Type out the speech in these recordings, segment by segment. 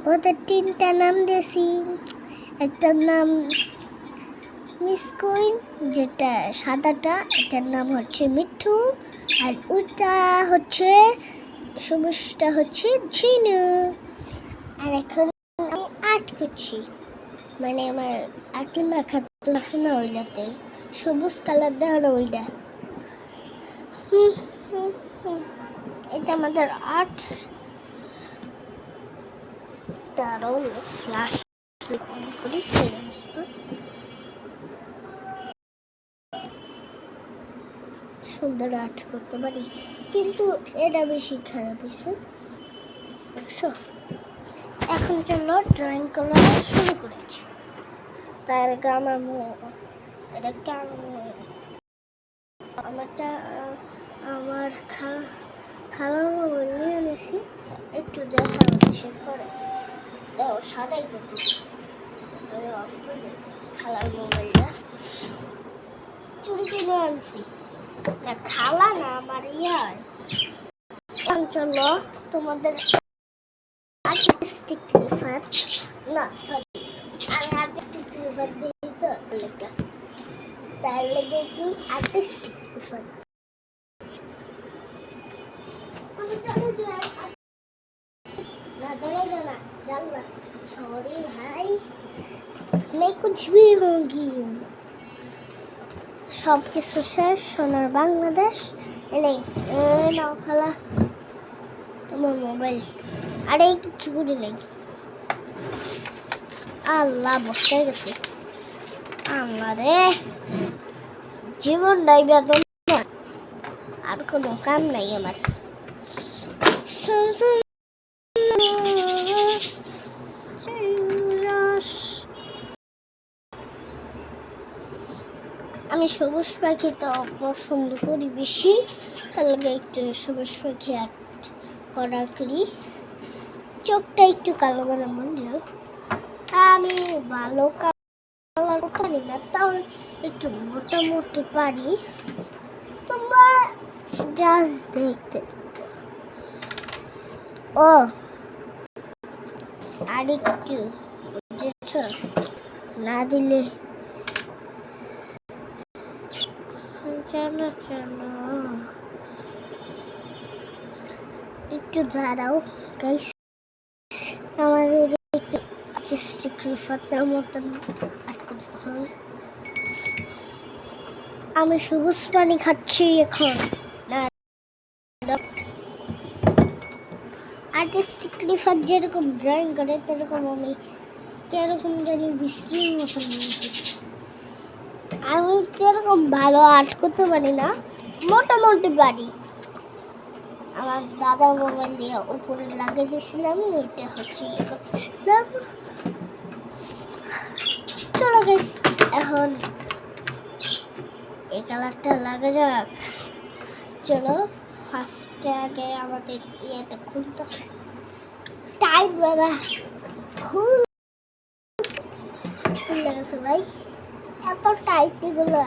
ওদের তিনটা নাম দিয়েছি। একটার নাম মিস কুইন, যেটা সাদাটা, এটার নাম হচ্ছে মিঠু, আর ওটা হচ্ছে সবুজটা হচ্ছে ঝিনু। আর এখন আমি আর্ট করছি, মানে আমার আর্টি মাখা আছে না, ওইটাতে সবুজ কালার দেওয়া না ওইটা। এটা আমাদের আর্ট। তারও ফ্ল্যাশ অন করি, সুন্দর আর্ট করতে পারি, কিন্তু এটা বেশি খারাপ হয়েছে, দেখছো। এখন চলো ড্রয়িং করা শুরু করেছি। তার আগে আমার এটা আমার খালার মোবাইল নিয়ে এনেছি, একটু দেখা হচ্ছে পরে। দেখো সাদাই করবো, খালার মোবাইলটা চুরি করে আনছি, না খালা না আমার ইয়ার। এখন চলো তোমাদের আর্টিস্টিক রিফার, না সরি, আমি আর্টিস্টিক রিফার দিই তো লেখা, তার লেগে কি আর্টিস্টিক রিফার। सॉरी भाई, मैं कुछ भी होगी। সব কিছু শেষ, সোনার বাংলাদেশ। এই নাও খালা তোমার মোবাইল, আরে কিছু করে নেই। আল্লাহ বসতে গেছে, আল্লাহ রে, জীবন নাই বেদন, আর কোনো কাম নাই আমার। আমি সবুজ পাখি তো পছন্দ করি বেশি, তার লাগে একটু সবুজ পাখি আর্ট করার করি। চোখটা একটু কালো বানাবো, আমি ভালো কালার করতে পারি না, তাও একটু মোটামুটি পারি। তোমরা জাস্ট দেখতে থাকো। ও আর একটু না দিলে একটু দাঁড়াও গাইস, আমাদের একটু আর্টিস্টিক রিফাতের মতন আর্ট করতে হবে। আমি সবুজ পানি খাচ্ছি এখন, আর্টিস্টিক রিফাত যেরকম ড্রয়িং করে তেরকম আমি কেরকম জানি বিশ্রীর মতন। আমি সেরকম ভালো আর্ট করতে পারি না, মোটামুটি পারি। আমার দাদার মোবাইল দিয়ে উপরে লাগিয়ে দিয়েছিলাম, ওইটা হচ্ছে ইয়ে করছিলাম। চলো গাইস, এখন এই কালারটা লাগা যাক। চলো ফার্স্টে আগে আমাদের ইয়েটা খুলতে হবে, টাইট বাবা খুলে গেছে ভাই, এত টাইট এগুলো।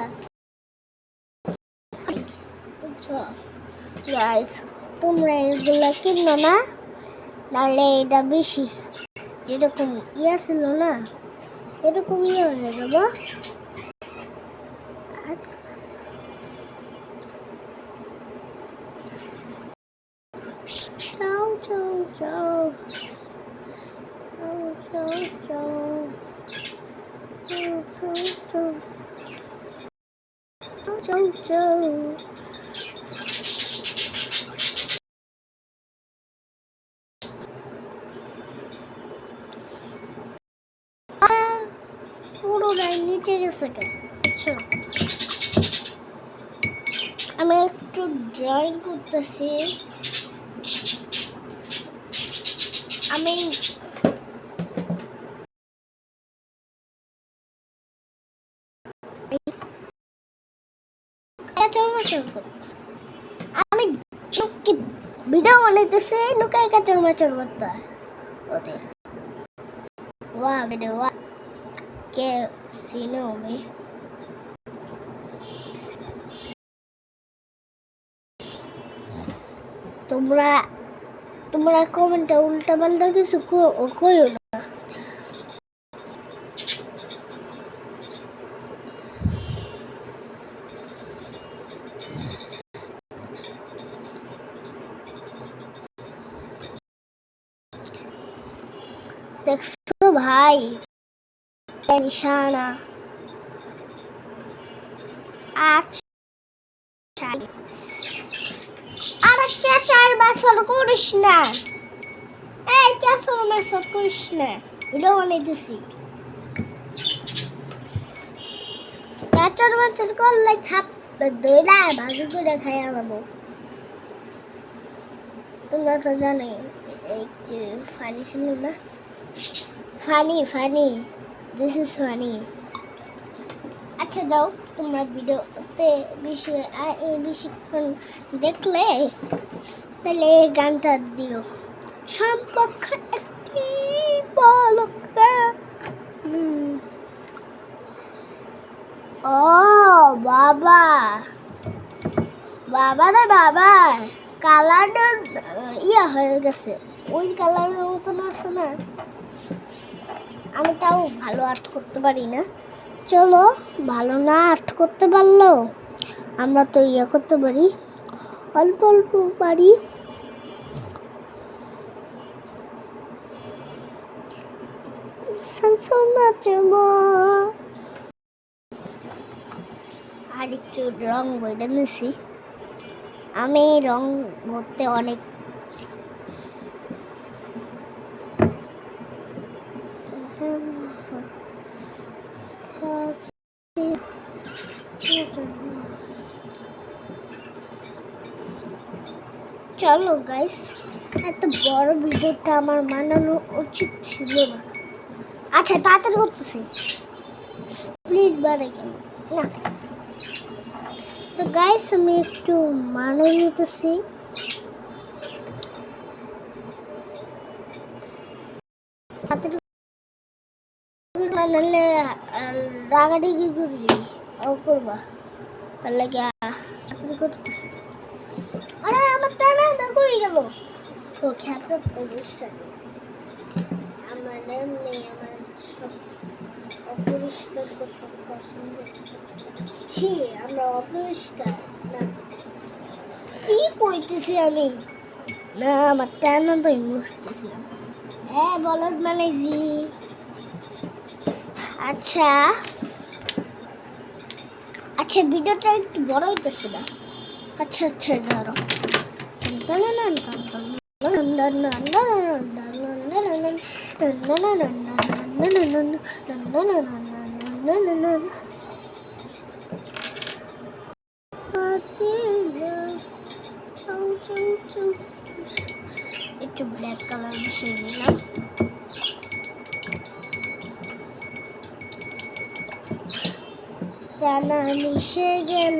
গাইস তোমরা এগুলো কিনো না, নাহলে এটা বেশি যেরকম ইয়ে ছিল না, এরকম ইয়ে হয়ে যাবো। চাও চাও চাও চাও চাও চাও চাও। পুরোটাই নিচে গেছে কেন? আমি একটু ড্রয়িং করতেছি। আমি আমি ভিডিও বানাইতেছি, লুকাই কাচর মাচর করতে হয় ওদের। ওয়া ভিডিও কে সিনো মে তোমরা তোমরা কমেন্টে উল্টা পাল্টা কিছু কইও না। দেখছো ভাই নিশানা আচ্ছা আরে কে 4 বছর করিস না, এই কে 4 বছর করিস না, ভিডিও বানাইতেছি। 4 বছর করলে ছাপ দইরা ভাজি করে খাই আনাবো। তোমরা তো জানো একটু ফানি ছিল না, ফানি দিস ইজ ফানি। আচ্ছা যাও, তোমরা ভিডিওতে বেশিক্ষণ দেখলে তাহলে এই গানটা দিও, সম্পর্ক একটি পলকে। ও বাবা বাবা রে বাবা, কালারটা ইয়া হয়ে গেছে, ওই কালারের মতন আছে না। আমি তাও ভালো আর্ট করতে পারি না। চলো, ভালো না আর্ট করতে পারলেও আমরা তো ইয়ে করতে পারি, অল্প অল্প পারি। আর একটু রং বইটা নিছি, আমি রং ভরতে অনেক চলো গাইস, এত বড় ভিডিওটা আমার বানানো উচিত ছিল না। আচ্ছা তাড়াতাড়ি করতেছি, স্প্লিট বারে কেন না। তো গাইস আমি একটু মানে নিতেছি। নাহলে রাগারাগি করবি, ও করবা তার লাগে তাড়াতাড়ি করতেছি। আরে আমার টানাটা কই গেল? ও খেতে পরিষ্কার আমার নেই, আমার সব অপরিষ্কার করতে পছন্দ। ছি, আমরা অপরিষ্কার না, কি কইতেছি আমি? না আমার টানা তো বুঝতেছি। হ্যাঁ বলদ বানাইছি। আচ্ছা আচ্ছা, ভিডিওটা একটু বড় হইতেছে না। আচ্ছা আচ্ছা ধরো, একটু ব্ল্যাক কালার মিশিয়ে নিলাম। টানা মিশে গেল,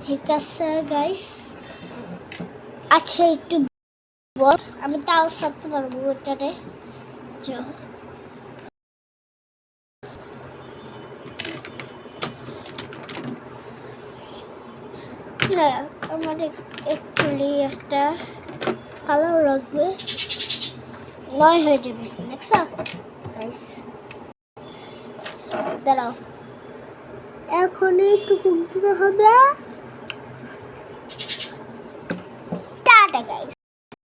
ঠিক আছে গাইস। আচ্ছা একটু বল, আমি তাও সারতে পারবো ওটারে। না আমার একচুয়ালি একটা কালার রাখবে, নয় হয়ে যাবে। দেখছো গাইস, দাঁড়াও এখন একটু কমতে হবে।